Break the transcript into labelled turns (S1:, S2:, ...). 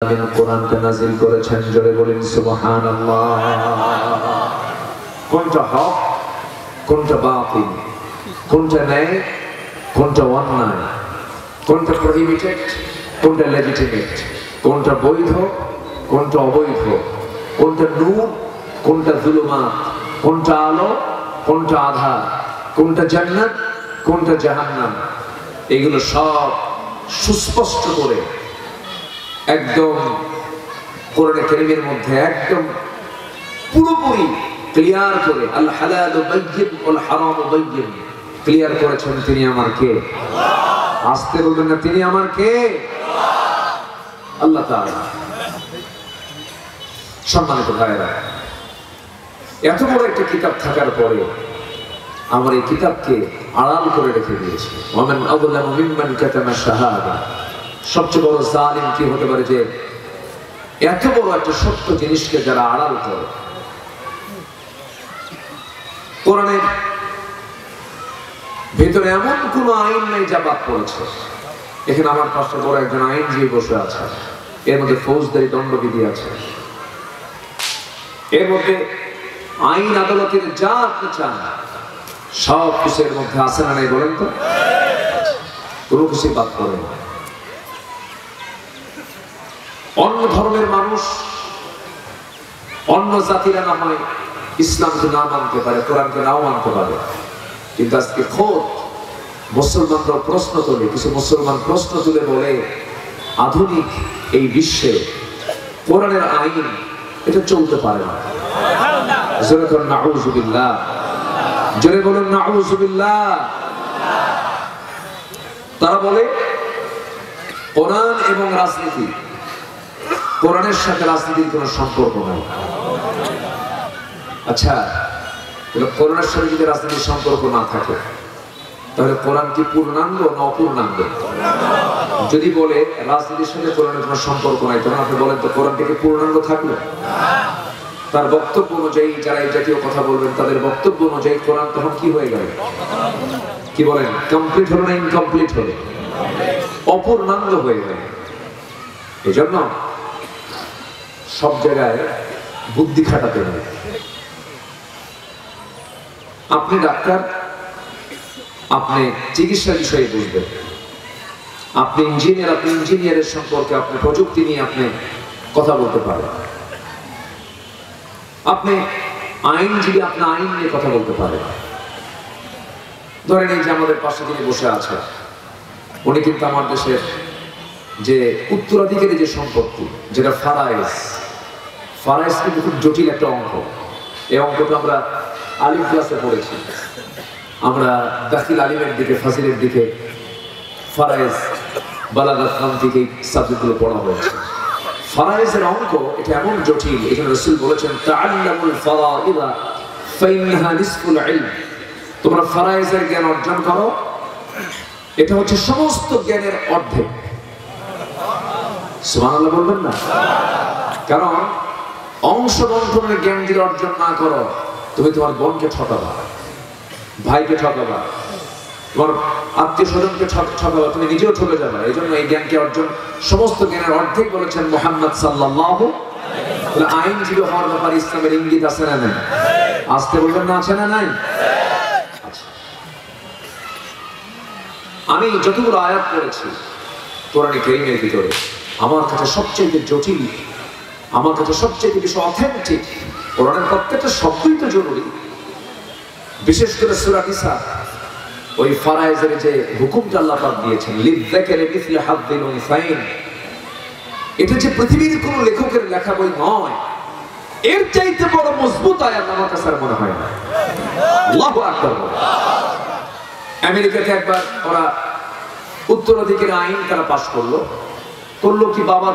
S1: কোরআনকে নাযিল করেছেন, জোরে বলেন সুবহানাল্লাহ। কোনটা হক, কোনটা বাতিল, কোনটা ন্যায়, কোনটা অন্যায়, কোনটা প্রহিবিটেড, কোনটা লেজিটিমেট, কোনটা বৈধ, কোনটা অবৈধ, কোনটা নূর, কোনটা যুলুমাত, কোনটা আলো, কোনটা আধার, কোনটা জান্নাত, কোনটা জাহান্নাম, এগুলো সব সুস্পষ্ট করে একদম কোরআনে কারীমের মধ্যে একদম পুরোপুরি ক্লিয়ার করে আল হালালু বাইয়িন ওয়াল হারামু বাইয়িন ক্লিয়ার করেছেন। তিনি আমার কে? আল্লাহ। আস্তে বলবেন না, তিনি আমার কে? আল্লাহ। আল্লাহ তাআলা। সম্মানিত ভাইরা, এত বড় একটা কিতাব থাকার পরে আমার এই কিতাবকে আড়াল করে রেখে দিয়েছে। ওয়ামান আযলামু মিম্মান কাতামা শাহাদা। সবচেয়ে বড় জালিম কি হতে পারে যে এত বড় একটা সত্য জিনিসকে যারা আড়াল করে। কোরআনের ভেতরে এমন কোন আইন নেই যা বাদ পড়েছে। এখানে আমার পাশে বড় একজন আইনজীবী বসে আছে, এর মধ্যে ফৌজদারি দণ্ডবিধি আছে, এর মধ্যে আইন আদালতের যা আপনি চান সব কিছু এর মধ্যে আছে না নাই বলেন তো? কোনো কিছু বাদ পড়ে না। অন্য ধর্মের মানুষ, অন্য জাতিরা না হয় ইসলামকে না মানতে পারে, কোরআনকে নাও মানতে পারে, কিন্তু আজকে খোদ মুসলমানরা প্রশ্ন তোলে, কিছু মুসলমান প্রশ্ন তুলে বলে আধুনিক এই বিশ্বে কোরআনের আইন এটা চলতে পারে না। জোরে বলুন নাউযুবিল্লাহ, জোরে বলুন নাউযুবিল্লাহ। তারা বলে কোরআন এবং রাজনীতি, কোরআনের সাথে রাজনীতির কোনো সম্পর্ক নাই। আচ্ছা, কোরআনের সাথে যদি রাজনীতির সম্পর্ক না থাকে তাহলে কোরআন কি পূর্ণাঙ্গ না অপূর্ণাঙ্গ? যদি বলে রাজনীতির সাথে কোরআনের কোনো সম্পর্ক নাই, তখন আপনি বলেন তো কোরআন থেকে পূর্ণাঙ্গ থাকলো? তার বক্তব্য অনুযায়ী যারা এই জাতীয় কথা বলবেন তাদের বক্তব্য অনুযায়ী কোরআন তখন কি হয়ে গেল? কি বলেন, কমপ্লিট হলো না ইনকমপ্লিট হলো? অপূর্ণাঙ্গ হয়ে গেল। এই জন্য সব জায়গায় বুদ্ধি খাটাতে হবে। আপনি ডাক্তার, আপনি চিকিৎসা বিষয়ে বুঝবেন। আপনি ইঞ্জিনিয়ার, আপনি ইঞ্জিনিয়ারের সম্পর্কে, আপনি প্রযুক্তি নিয়ে আপনি কথা বলতে পারেন। আপনি আইনজীবী, আপনি আইন নিয়ে কথা বলতে পারেন। ধরেন এই যে আমাদের পাশে যিনি বসে আছে, উনি কিন্তু আমার দেশের যে উত্তরাধিকারী যে সম্পত্তি, যেটা ফারায়েজ, ফারায়েজ কিন্তু খুব জটিল একটা অঙ্ক। এই অঙ্কটা আমরা আলিম ক্লাসে পড়েছি, আমরা দাখিল আলিমের দিকে, ফাজিলের দিকে ফারায়েজ, বালাগাত নাম থেকে সাবজেক্টগুলো পড়া হয়েছে। ফারায়েজের অঙ্ক এটা এমন জটিল, এখানে রাসূল বলেছেন তাআল্লামুল ফারাইদা ফাইন্নাহা নিসফুল ইলম। তোমরা ফারায়েজের জ্ঞান অর্জন করো, এটা হচ্ছে সমস্ত জ্ঞানের অর্ধেক। সুবহানাল্লাহ বলবেন না? কারণ অংশ বন্টনের জ্ঞান যদি অর্জন না করো, তুমি তোমার বোনকে ঠকাবা, ভাইকে ঠকাবা, তোমার আত্মীয় স্বজনকে ঠকাবা, তুমি নিজেও ঠকে যাবা। এই জন্য এই জ্ঞানকে অর্জন, সমস্ত জ্ঞানের অর্ধেক বলেছেন মুহাম্মদ সাল্লাল্লাহু আলাইহি ওয়াসাল্লাম। আইনজীবী হওয়ার ব্যাপারে ইসলামের ইঙ্গিত আছে না নাই? আসতে বলবেন না, আছে না নাই? আমি যতগুলো আয়াত পড়েছি কোরআনে কারীমের ভিতরে, আমার কাছে সবচেয়ে জটিল, আমার কাছে সবচেয়ে বেশি অথেন্টিক, কোরআনের প্রত্যেকটা শব্দই তো জরুরি। বিশেষ করে সূরা নিসা, ওই ফারায়েজের যে হুকুমটা আল্লাহ পাক দিয়েছেন, লিযযাকারি মিসলু হাযযিল উনসাইন, এটা যে পৃথিবীর কোন লেখকের লেখা বই নয়, এর চাইতে বড় মজবুত আয়াত আমার কাছে আর মনে হয় না। আল্লাহু আকবার। আমেরিকাতে একবার ওরা উত্তরাধিকার আইন তারা পাশ করলো কি বাবা